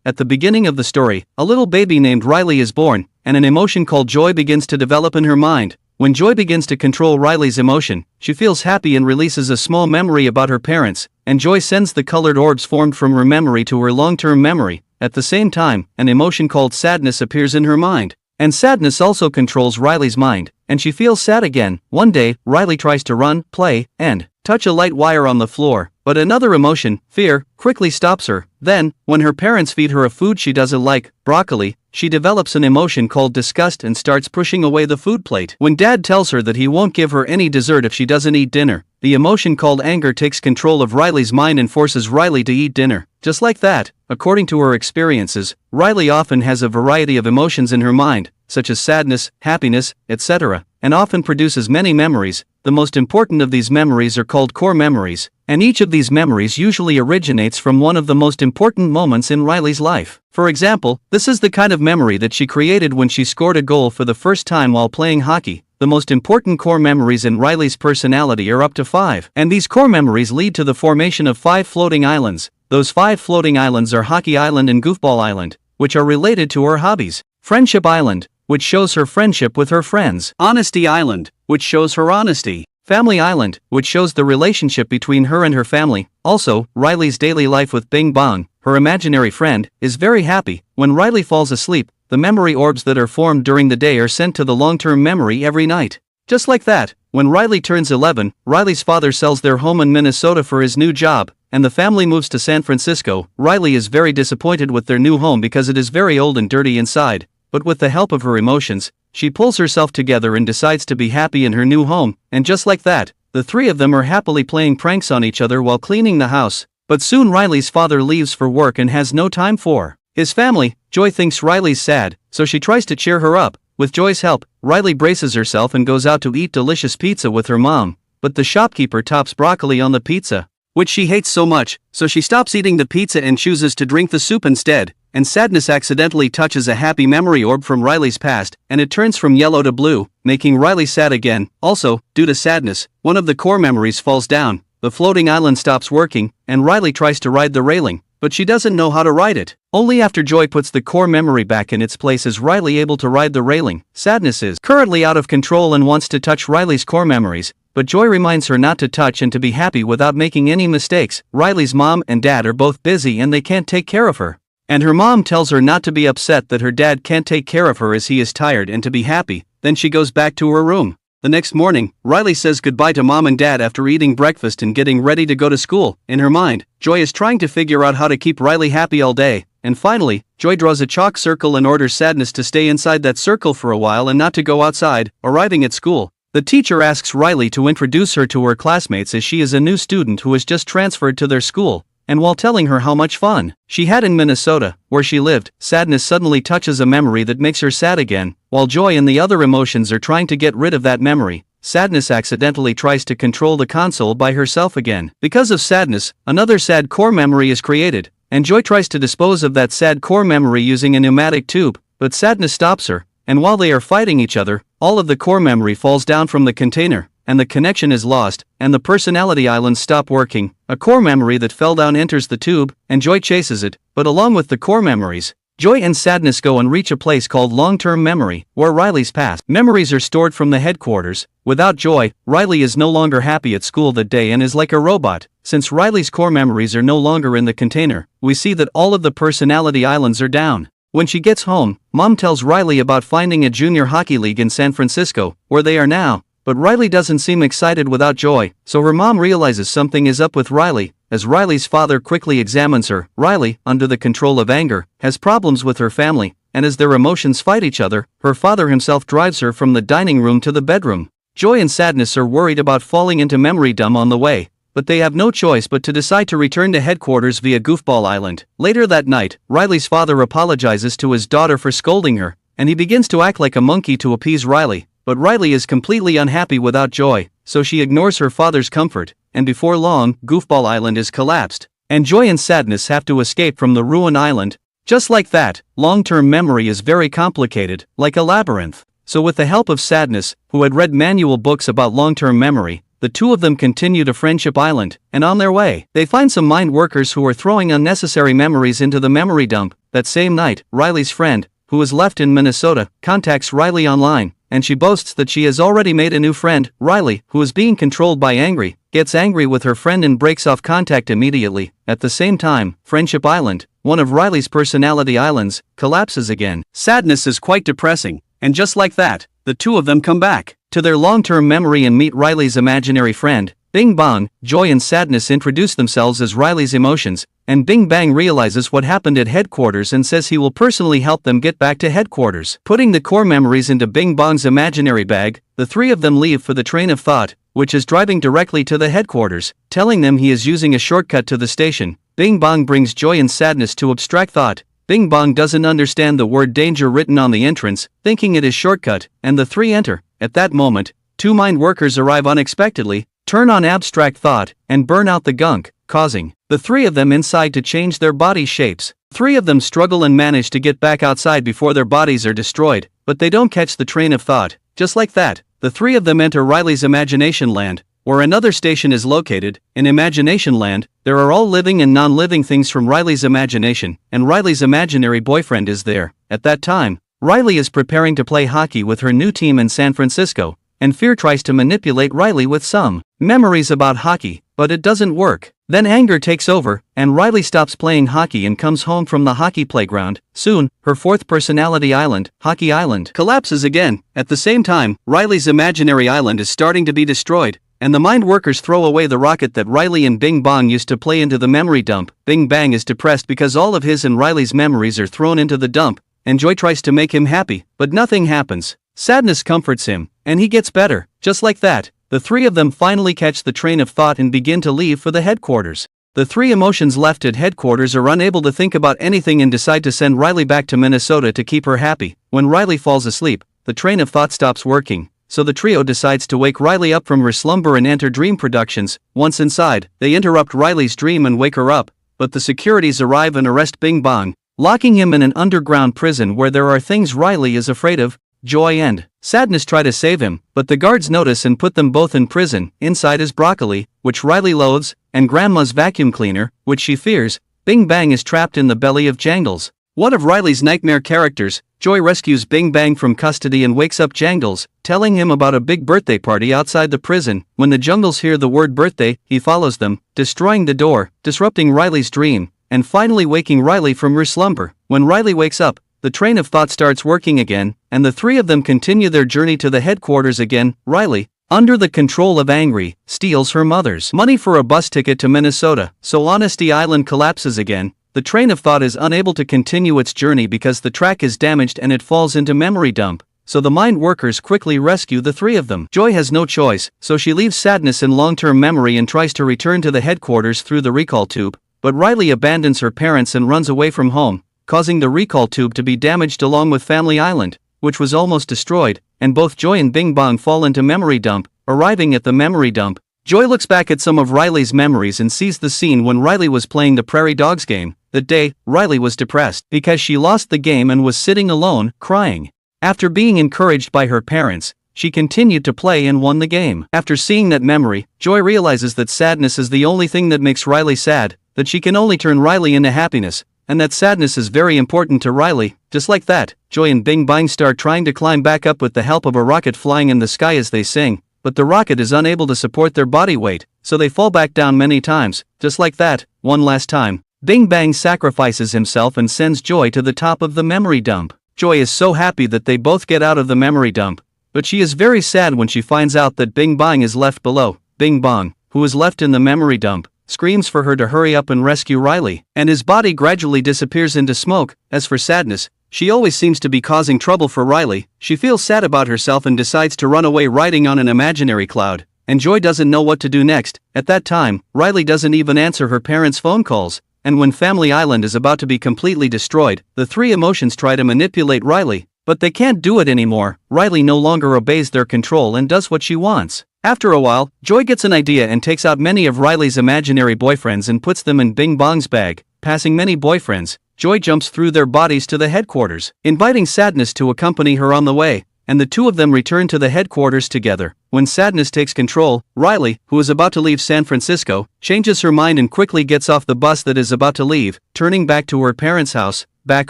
At the beginning of the story, a little baby named Riley is born, and an emotion called joy begins to develop in her mind. When Joy begins to control Riley's emotion, she feels happy and releases a small memory about her parents, and Joy sends the colored orbs formed from her memory to her long-term memory. At the same time, an emotion called sadness appears in her mind, and sadness also controls Riley's mind, and she feels sad again. One day, Riley tries to run, play, and touch a light wire on the floor, but another emotion, fear, quickly stops her. Then, when her parents feed her a food she doesn't like, broccoli, she develops an emotion called disgust and starts pushing away the food plate. When Dad tells her that he won't give her any dessert if she doesn't eat dinner, the emotion called anger takes control of Riley's mind and forces Riley to eat dinner. Just like that, according to her experiences, Riley often has a variety of emotions in her mind, such as sadness, happiness, etc., and often produces many memories. The most important of these memories are called core memories, and each of these memories usually originates from one of the most important moments in Riley's life. For example, this is the kind of memory that she created when she scored a goal for the first time while playing hockey. The most important core memories in Riley's personality are up to 5, and these core memories lead to the formation of 5 floating islands. Those 5 floating islands are Hockey Island and Goofball Island, which are related to her hobbies. Friendship Island, which shows her friendship with her friends. Honesty Island, which shows her honesty. Family Island, which shows the relationship between her and her family. Also, Riley's daily life with Bing Bong, her imaginary friend, is very happy. When Riley falls asleep, the memory orbs that are formed during the day are sent to the long-term memory every night. Just like that, when Riley turns 11, Riley's father sells their home in Minnesota for his new job, and the family moves to San Francisco. Riley is very disappointed with their new home because it is very old and dirty inside, but with the help of her emotions, she pulls herself together and decides to be happy in her new home, and just like that, the 3 of them are happily playing pranks on each other while cleaning the house. But soon Riley's father leaves for work and has no time for his family. Joy thinks Riley's sad, so she tries to cheer her up. With Joy's help, Riley braces herself and goes out to eat delicious pizza with her mom, but the shopkeeper tops broccoli on the pizza, which she hates so much, so she stops eating the pizza and chooses to drink the soup instead, and sadness accidentally touches a happy memory orb from Riley's past, and it turns from yellow to blue, making Riley sad again. Also, due to sadness, one of the core memories falls down, the floating island stops working, and Riley tries to ride the railing, but she doesn't know how to ride it. Only after Joy puts the core memory back in its place is Riley able to ride the railing. Sadness is currently out of control and wants to touch Riley's core memories, but Joy reminds her not to touch and to be happy without making any mistakes. Riley's mom and dad are both busy and they can't take care of her, and her mom tells her not to be upset that her dad can't take care of her as he is tired and to be happy. Then she goes back to her room. The next morning, Riley says goodbye to mom and dad after eating breakfast and getting ready to go to school. In her mind, Joy is trying to figure out how to keep Riley happy all day, and finally, Joy draws a chalk circle and orders sadness to stay inside that circle for a while and not to go outside. Arriving at school, the teacher asks Riley to introduce her to her classmates as she is a new student who has just transferred to their school, and while telling her how much fun she had in Minnesota, where she lived, sadness suddenly touches a memory that makes her sad again. While joy and the other emotions are trying to get rid of that memory, sadness accidentally tries to control the console by herself again. Because of sadness, another sad core memory is created, and Joy tries to dispose of that sad core memory using a pneumatic tube, but sadness stops her, and while they are fighting each other, all of the core memory falls down from the container, and the connection is lost, and the personality islands stop working. A core memory that fell down enters the tube, and Joy chases it, but along with the core memories, Joy and sadness go and reach a place called long-term memory, where Riley's past memories are stored from the headquarters. Without Joy, Riley is no longer happy at school that day and is like a robot. Since Riley's core memories are no longer in the container, we see that all of the personality islands are down. When she gets home, Mom tells Riley about finding a junior hockey league in San Francisco, where they are now, but Riley doesn't seem excited without Joy, so her mom realizes something is up with Riley. As Riley's father quickly examines her, Riley, under the control of anger, has problems with her family, and as their emotions fight each other, her father himself drives her from the dining room to the bedroom. Joy and sadness are worried about falling into memory dump on the way, but they have no choice but to decide to return to headquarters via Goofball Island. Later that night, Riley's father apologizes to his daughter for scolding her, and he begins to act like a monkey to appease Riley, but Riley is completely unhappy without Joy, so she ignores her father's comfort, and before long, Goofball Island is collapsed, and Joy and sadness have to escape from the ruined island. Just like that, long-term memory is very complicated, like a labyrinth. So with the help of sadness, who had read manual books about long-term memory, the two of them continue to Friendship Island, and on their way, they find some mind workers who are throwing unnecessary memories into the memory dump. That same night, Riley's friend, who is left in Minnesota, contacts Riley online, and she boasts that she has already made a new friend. Riley, who is being controlled by Angry, gets angry with her friend and breaks off contact immediately. At the same time, Friendship Island, one of Riley's personality islands, collapses again. Sadness is quite depressing, and just like that, the two of them come back to their long-term memory and meet Riley's imaginary friend. Bing Bong, Joy and Sadness introduce themselves as Riley's emotions, and Bing Bang realizes what happened at headquarters and says he will personally help them get back to headquarters. Putting the core memories into Bing Bong's imaginary bag, the three of them leave for the train of thought, which is driving directly to the headquarters, telling them he is using a shortcut to the station. Bing Bong brings Joy and Sadness to abstract thought. Bing Bong doesn't understand the word danger written on the entrance, thinking it is shortcut, and the three enter. At that moment, two mind workers arrive unexpectedly, turn on abstract thought, and burn out the gunk, causing the three of them inside to change their body shapes. Three of them struggle and manage to get back outside before their bodies are destroyed, but they don't catch the train of thought. Just like that, the three of them enter Riley's imagination land, where another station is located. In Imagination Land, there are all living and non-living things from Riley's imagination, and Riley's imaginary boyfriend is there. At that time, Riley is preparing to play hockey with her new team in San Francisco, and Fear tries to manipulate Riley with some memories about hockey, but it doesn't work. Then anger takes over, and Riley stops playing hockey and comes home from the hockey playground. Soon, her fourth personality island, Hockey Island, collapses again. At the same time, Riley's imaginary island is starting to be destroyed, and the mind workers throw away the rocket that Riley and Bing Bong used to play into the memory dump. Bing Bang is depressed because all of his and Riley's memories are thrown into the dump, and Joy tries to make him happy, but nothing happens. Sadness comforts him, and he gets better. Just like that, the three of them finally catch the train of thought and begin to leave for the headquarters. The three emotions left at headquarters are unable to think about anything and decide to send Riley back to Minnesota to keep her happy. When Riley falls asleep, the train of thought stops working, so the trio decides to wake Riley up from her slumber and enter Dream Productions. Once inside, they interrupt Riley's dream and wake her up, but the securities arrive and arrest Bing Bong, locking him in an underground prison where there are things Riley is afraid of. Joy and Sadness try to save him, but the guards notice and put them both in prison. Inside is broccoli, which Riley loathes, and Grandma's vacuum cleaner, which she fears. Bing Bang is trapped in the belly of Jangles, one of Riley's nightmare characters. Joy rescues Bing Bang from custody and wakes up Jangles, telling him about a big birthday party outside the prison. When the Jungles hear the word birthday, he follows them, destroying the door, disrupting Riley's dream, and finally waking Riley from her slumber. When Riley wakes up, the train of thought starts working again, and the three of them continue their journey to the headquarters again. Riley, under the control of Angry, steals her mother's money for a bus ticket to Minnesota, so Honesty Island collapses again. The train of thought is unable to continue its journey because the track is damaged and it falls into memory dump, so the mind workers quickly rescue the three of them. Joy has no choice, so she leaves Sadness in long-term memory and tries to return to the headquarters through the recall tube, but Riley abandons her parents and runs away from home, causing the recall tube to be damaged along with Family Island, which was almost destroyed, and both Joy and Bing Bong fall into memory dump. Arriving at the memory dump, Joy looks back at some of Riley's memories and sees the scene when Riley was playing the Prairie Dogs game. That day, Riley was depressed because she lost the game and was sitting alone, crying. After being encouraged by her parents, she continued to play and won the game. After seeing that memory, Joy realizes that sadness is the only thing that makes Riley sad, that she can only turn Riley into happiness, and that sadness is very important to Riley. Just like that, Joy and Bing Bang start trying to climb back up with the help of a rocket flying in the sky as they sing, but the rocket is unable to support their body weight, so they fall back down many times. Just like that, one last time, Bing Bang sacrifices himself and sends Joy to the top of the memory dump. Joy is so happy that they both get out of the memory dump, but she is very sad when she finds out that Bing Bang is left below. Bing Bang, who is left in the memory dump, screams for her to hurry up and rescue Riley, and his body gradually disappears into smoke. As for sadness, she always seems to be causing trouble for Riley. She feels sad about herself and decides to run away riding on an imaginary cloud, and Joy doesn't know what to do next. At that time, Riley doesn't even answer her parents' phone calls, and when Family Island is about to be completely destroyed, the three emotions try to manipulate Riley, but they can't do it anymore. Riley no longer obeys their control and does what she wants. After a while, Joy gets an idea and takes out many of Riley's imaginary boyfriends and puts them in Bing Bang's bag. Passing many boyfriends, Joy jumps through their bodies to the headquarters, inviting Sadness to accompany her on the way, and the two of them return to the headquarters together. when sadness takes control, Riley, who is about to leave San Francisco, changes her mind and quickly gets off the bus that is about to leave, turning back to her parents' house. Back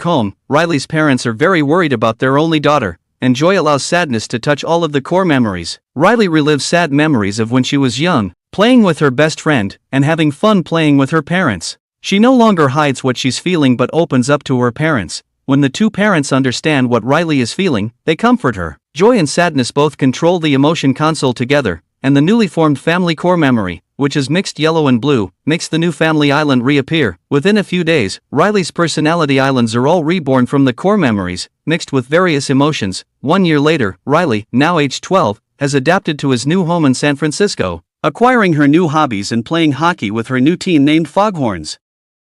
home, Riley's parents are very worried about their only daughter, and joy allows sadness to touch all of the core memories. Riley relives sad memories of when she was young, playing with her best friend, and having fun playing with her parents. She no longer hides what she's feeling but opens up to her parents. When the two parents understand what Riley is feeling, they comfort her. Joy and sadness both control the emotion console together, and the newly formed family core memory, which is mixed yellow and blue, makes the new family island reappear. Within a few days, Riley's personality islands are all reborn from the core memories, mixed with various emotions. 1 year later, Riley, now aged 12, has adapted to his new home in San Francisco, acquiring her new hobbies and playing hockey with her new team named Foghorns.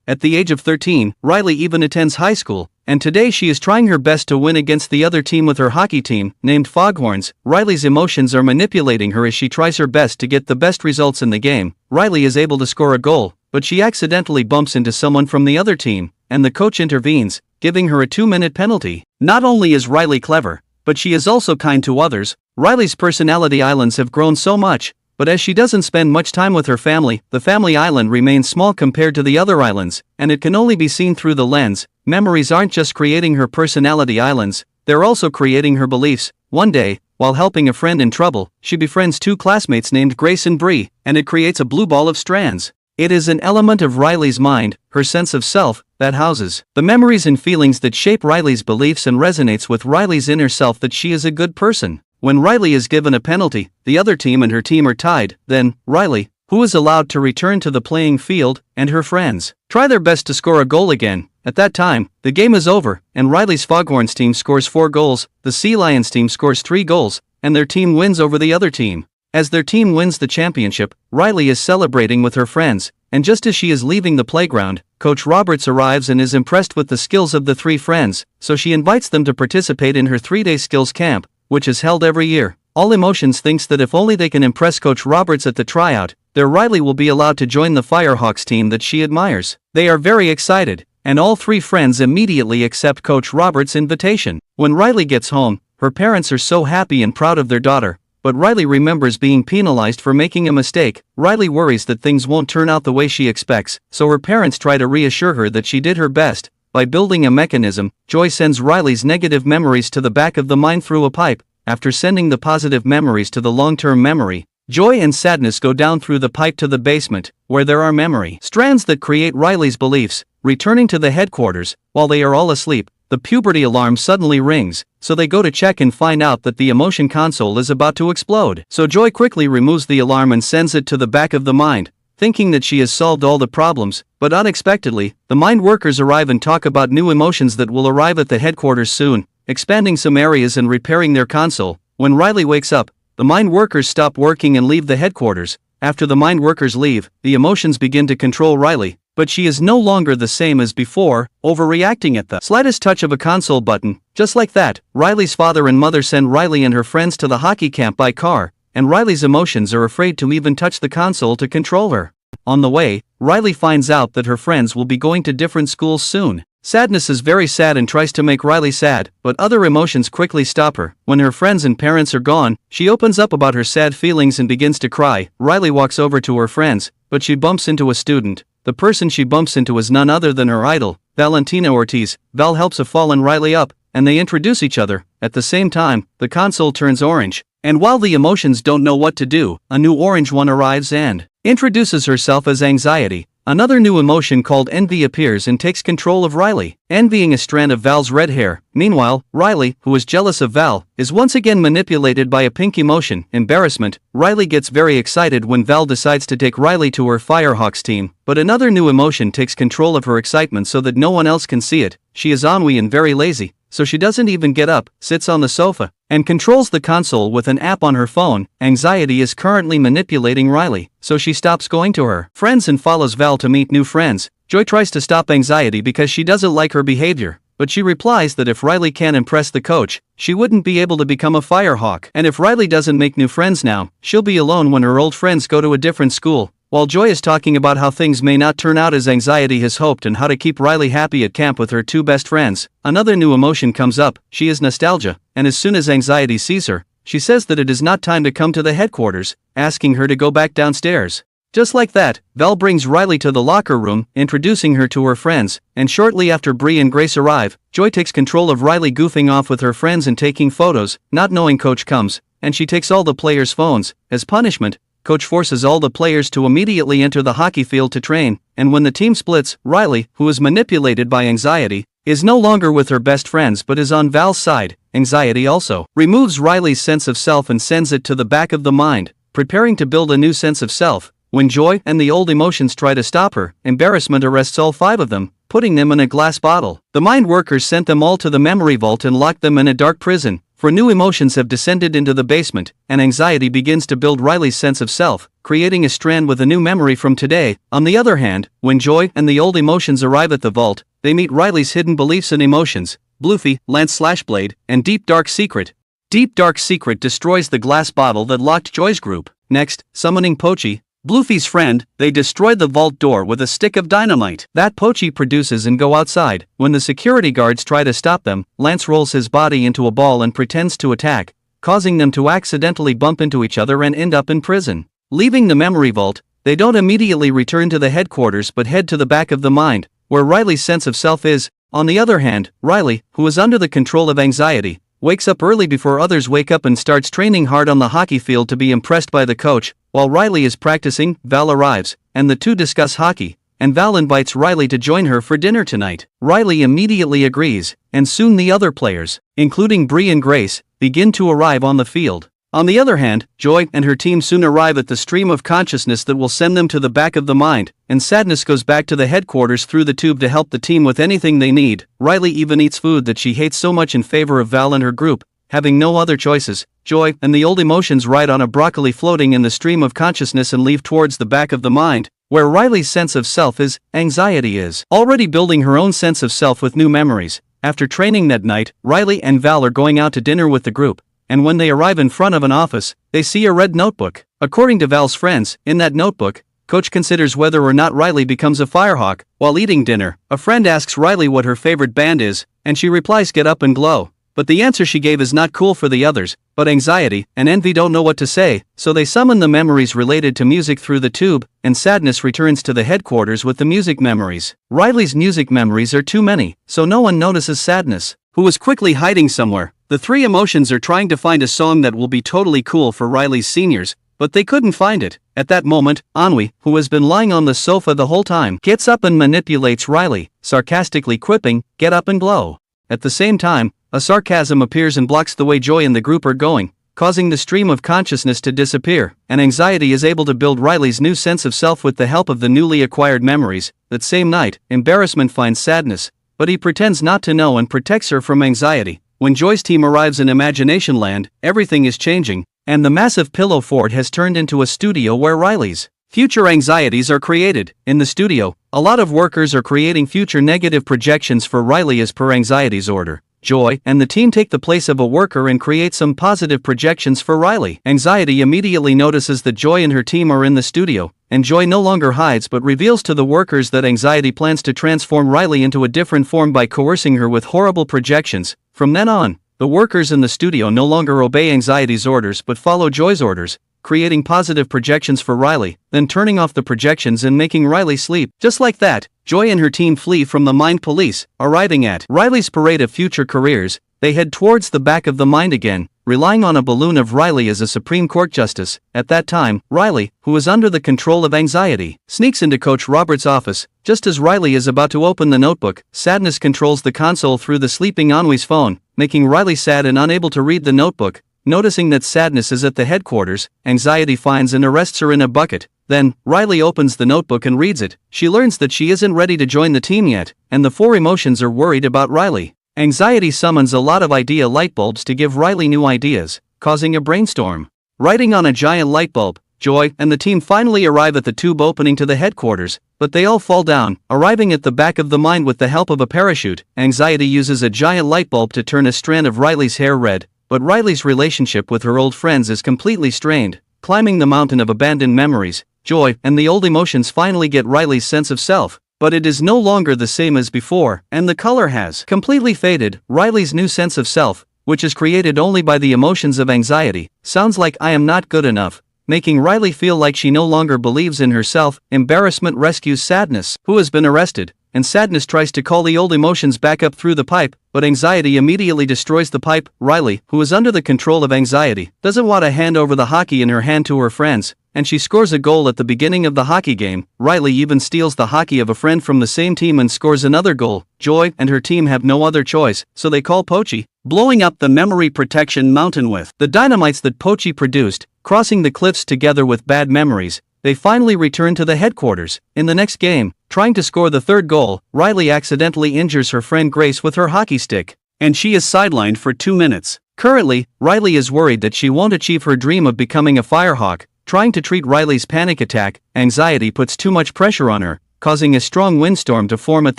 At the age of 13, Riley even attends high school, and today she is trying her best to win against the other team with her hockey team, named Foghorns. Riley's emotions are manipulating her as she tries her best to get the best results in the game. Riley is able to score a goal, but she accidentally bumps into someone from the other team, and the coach intervenes, giving her a 2-minute penalty. Not only is Riley clever, but she is also kind to others. Riley's personality islands have grown so much, but as she doesn't spend much time with her family, the family island remains small compared to the other islands, and it can only be seen through the lens. Memories aren't just creating her personality islands, they're also creating her beliefs. One day, while helping a friend in trouble, she befriends two classmates named Grace and Bree, and it creates a blue ball of strands. It is an element of Riley's mind, her sense of self, that houses the memories and feelings that shape Riley's beliefs and resonates with Riley's inner self that she is a good person. When Riley is given a penalty, the other team and her team are tied. Then, Riley, who is allowed to return to the playing field, and her friends try their best to score a goal again. At that time, the game is over, and Riley's Foghorns team scores 4 goals, the Sea Lions team scores 3 goals, and their team wins over the other team. As their team wins the championship, Riley is celebrating with her friends, and just as she is leaving the playground, Coach Roberts arrives and is impressed with the skills of the 3 friends, so she invites them to participate in her 3-day skills camp, which is held every year. All Emotions thinks that if only they can impress Coach Roberts at the tryout, their Riley will be allowed to join the Firehawks team that she admires. They are very excited, and all 3 friends immediately accept Coach Roberts' invitation. When Riley gets home, her parents are so happy and proud of their daughter, but Riley remembers being penalized for making a mistake. Riley worries that things won't turn out the way she expects, so her parents try to reassure her that she did her best. By building a mechanism, Joy sends Riley's negative memories to the back of the mind through a pipe. After sending the positive memories to the long-term memory, joy and sadness go down through the pipe to the basement, where there are memory strands that create Riley's beliefs. Returning to the headquarters, while they are all asleep, the puberty alarm suddenly rings, so they go to check and find out that the emotion console is about to explode. So Joy quickly removes the alarm and sends it to the back of the mind, thinking that she has solved all the problems, but unexpectedly, the mind workers arrive and talk about new emotions that will arrive at the headquarters soon, expanding some areas and repairing their console. When Riley wakes up, the mind workers stop working and leave the headquarters. After the mind workers leave, the emotions begin to control Riley, but she is no longer the same as before, overreacting at the slightest touch of a console button. Just like that, Riley's father and mother send Riley and her friends to the hockey camp by car, and Riley's emotions are afraid to even touch the console to control her. On the way, Riley finds out that her friends will be going to different schools soon. Sadness is very sad and tries to make Riley sad, but other emotions quickly stop her. When her friends and parents are gone, she opens up about her sad feelings and begins to cry. Riley walks over to her friends, but she bumps into a student. The person she bumps into is none other than her idol, Valentina Ortiz. Val helps a fallen Riley up, and they introduce each other. At the same time, the console turns orange, and while the emotions don't know what to do, a new orange one arrives and introduces herself as Anxiety. Another new emotion called Envy appears and takes control of Riley, envying a strand of Val's red hair. Meanwhile, Riley, who is jealous of Val, is once again manipulated by a pink emotion, Embarrassment. Riley gets very excited when Val decides to take Riley to her Firehawks team, but another new emotion takes control of her excitement so that no one else can see it. She is ennui and very lazy, so she doesn't even get up, sits on the sofa, and controls the console with an app on her phone. Anxiety is currently manipulating Riley, so she stops going to her friends and follows Val to meet new friends. Joy tries to stop Anxiety because she doesn't like her behavior, but she replies that if Riley can't impress the coach, she wouldn't be able to become a Firehawk. And if Riley doesn't make new friends now, she'll be alone when her old friends go to a different school. While Joy is talking about how things may not turn out as Anxiety has hoped and how to keep Riley happy at camp with her two best friends, another new emotion comes up. She is Nostalgia, and as soon as Anxiety sees her, she says that it is not time to come to the headquarters, asking her to go back downstairs. Just like that, Val brings Riley to the locker room, introducing her to her friends, and shortly after Bree and Grace arrive, Joy takes control of Riley goofing off with her friends and taking photos, not knowing Coach comes, and she takes all the players' phones. As punishment, Coach forces all the players to immediately enter the hockey field to train, and when the team splits, Riley, who is manipulated by anxiety, is no longer with her best friends but is on Val's side. Anxiety also removes Riley's sense of self and sends it to the back of the mind, preparing to build a new sense of self. When Joy and the old emotions try to stop her, embarrassment arrests all 5 of them, putting them in a glass bottle. The mind workers sent them all to the memory vault and locked them in a dark prison, for new emotions have descended into the basement, and anxiety begins to build Riley's sense of self, creating a strand with a new memory from today. On the other hand, when Joy and the old emotions arrive at the vault, they meet Riley's hidden beliefs and emotions, Bluffy, Lance Slashblade, and Deep Dark Secret. Deep Dark Secret destroys the glass bottle that locked Joy's group. Next, summoning Pochi, Bluffy's friend, they destroy the vault door with a stick of dynamite that Pochi produces and go outside. When the security guards try to stop them, Lance rolls his body into a ball and pretends to attack, causing them to accidentally bump into each other and end up in prison. Leaving the memory vault, they don't immediately return to the headquarters but head to the back of the mind, where Riley's sense of self is. On the other hand, Riley, who is under the control of anxiety, wakes up early before others wake up and starts training hard on the hockey field to be impressed by the coach. While Riley is practicing, Val arrives, and the two discuss hockey, and Val invites Riley to join her for dinner tonight. Riley immediately agrees, and soon the other players, including Bree and Grace, begin to arrive on the field. On the other hand, Joy and her team soon arrive at the stream of consciousness that will send them to the back of the mind, and Sadness goes back to the headquarters through the tube to help the team with anything they need. Riley even eats food that she hates so much in favor of Val and her group. Having no other choices, Joy and the old emotions ride on a broccoli floating in the stream of consciousness and leave towards the back of the mind, where Riley's sense of self is. Anxiety is already building her own sense of self with new memories. After training that night, Riley and Val are going out to dinner with the group, and when they arrive in front of an office, they see a red notebook. According to Val's friends, in that notebook, Coach considers whether or not Riley becomes a Firehawk. While eating dinner, a friend asks Riley what her favorite band is, and she replies Get Up and Glow. But the answer she gave is not cool for the others, but Anxiety and Envy don't know what to say, so they summon the memories related to music through the tube, and Sadness returns to the headquarters with the music memories. Riley's music memories are too many, so no one notices Sadness, who is quickly hiding somewhere. The 3 emotions are trying to find a song that will be totally cool for Riley's seniors, but they couldn't find it. At that moment, Ennui, who has been lying on the sofa the whole time, gets up and manipulates Riley, sarcastically quipping, Get up and glow. At the same time, a sarcasm appears and blocks the way Joy and the group are going, causing the stream of consciousness to disappear, and Anxiety is able to build Riley's new sense of self with the help of the newly acquired memories. That same night, Embarrassment finds Sadness, but he pretends not to know and protects her from Anxiety. When Joy's team arrives in Imagination Land, everything is changing, and the massive pillow fort has turned into a studio where Riley's future anxieties are created. In the studio, a lot of workers are creating future negative projections for Riley as per Anxiety's order. Joy and the team take the place of a worker and create some positive projections for Riley. Anxiety immediately notices that Joy and her team are in the studio, and Joy no longer hides but reveals to the workers that Anxiety plans to transform Riley into a different form by coercing her with horrible projections. From then on, the workers in the studio no longer obey Anxiety's orders but follow Joy's orders, creating positive projections for Riley, then turning off the projections and making Riley sleep. Just like that, Joy and her team flee from the Mind Police. Arriving at Riley's parade of future careers, they head towards the back of the mind again, relying on a balloon of Riley as a Supreme Court justice. At that time, Riley, who is under the control of Anxiety, sneaks into Coach Robert's office. Just as Riley is about to open the notebook, Sadness controls the console through the sleeping Ennui's phone, making Riley sad and unable to read the notebook. Noticing that Sadness is at the headquarters, Anxiety finds and arrests her in a bucket. Then, Riley opens the notebook and reads it. She learns that she isn't ready to join the team yet, and the 4 emotions are worried about Riley. Anxiety summons a lot of idea light bulbs to give Riley new ideas, causing a brainstorm. Riding on a giant light bulb, Joy and the team finally arrive at the tube opening to the headquarters, but they all fall down. Arriving at the back of the mind with the help of a parachute, Anxiety uses a giant light bulb to turn a strand of Riley's hair red, but Riley's relationship with her old friends is completely strained. Climbing the mountain of abandoned memories, Joy and the old emotions finally get Riley's sense of self, but it is no longer the same as before, and the color has completely faded. Riley's new sense of self, which is created only by the emotions of anxiety, sounds like I am not good enough, making Riley feel like she no longer believes in herself. Embarrassment rescues Sadness, who has been arrested, and Sadness tries to call the old emotions back up through the pipe, but anxiety immediately destroys the pipe. Riley, who is under the control of anxiety, doesn't want to hand over the hockey in her hand to her friends, and she scores a goal at the beginning of the hockey game. Riley even steals the hockey of a friend from the same team and scores another goal. Joy and her team have no other choice, so they call Pochi, blowing up the memory protection mountain with the dynamites that Pochi produced. Crossing the cliffs together with bad memories, they finally return to the headquarters. In the next game, trying to score the third goal, Riley accidentally injures her friend Grace with her hockey stick, and she is sidelined for 2 minutes. Currently, Riley is worried that she won't achieve her dream of becoming a firehawk. Trying to treat Riley's panic attack, anxiety puts too much pressure on her, causing a strong windstorm to form at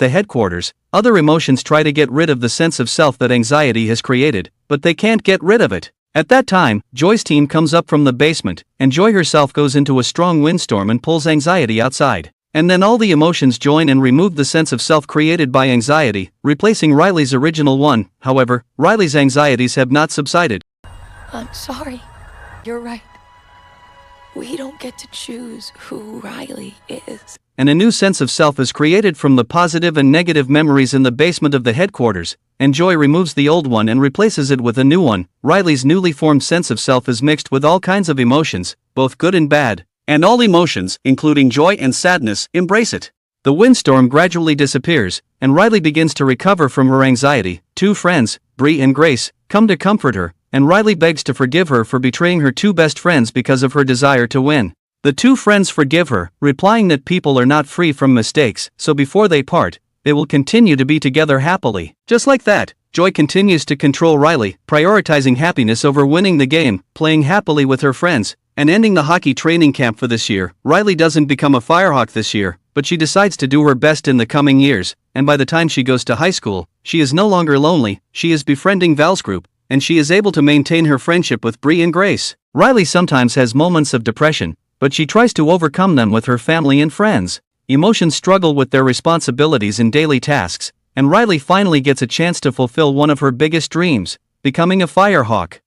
the headquarters. Other emotions try to get rid of the sense of self that anxiety has created, but they can't get rid of it. At that time, Joy's team comes up from the basement, and Joy herself goes into a strong windstorm and pulls anxiety outside. And then all the emotions join and remove the sense of self created by anxiety, replacing Riley's original one. However, Riley's anxieties have not subsided. I'm sorry. You're right. We don't get to choose who Riley is. And a new sense of self is created from the positive and negative memories in the basement of the headquarters, and Joy removes the old one and replaces it with a new one. Riley's newly formed sense of self is mixed with all kinds of emotions, both good and bad, and all emotions, including joy and sadness, embrace it. The windstorm gradually disappears, and Riley begins to recover from her anxiety. Two friends, Bree and Grace, come to comfort her, and Riley begs to forgive her for betraying her two best friends because of her desire to win. The two friends forgive her, replying that people are not free from mistakes, so before they part, they will continue to be together happily. Just like that, Joy continues to control Riley, prioritizing happiness over winning the game, playing happily with her friends, and ending the hockey training camp for this year. Riley doesn't become a firehawk this year, but she decides to do her best in the coming years, and by the time she goes to high school, she is no longer lonely. She is befriending Val's group, and she is able to maintain her friendship with Bree and Grace. Riley sometimes has moments of depression, but she tries to overcome them with her family and friends. Emotions struggle with their responsibilities and daily tasks, and Riley finally gets a chance to fulfill one of her biggest dreams, becoming a firehawk.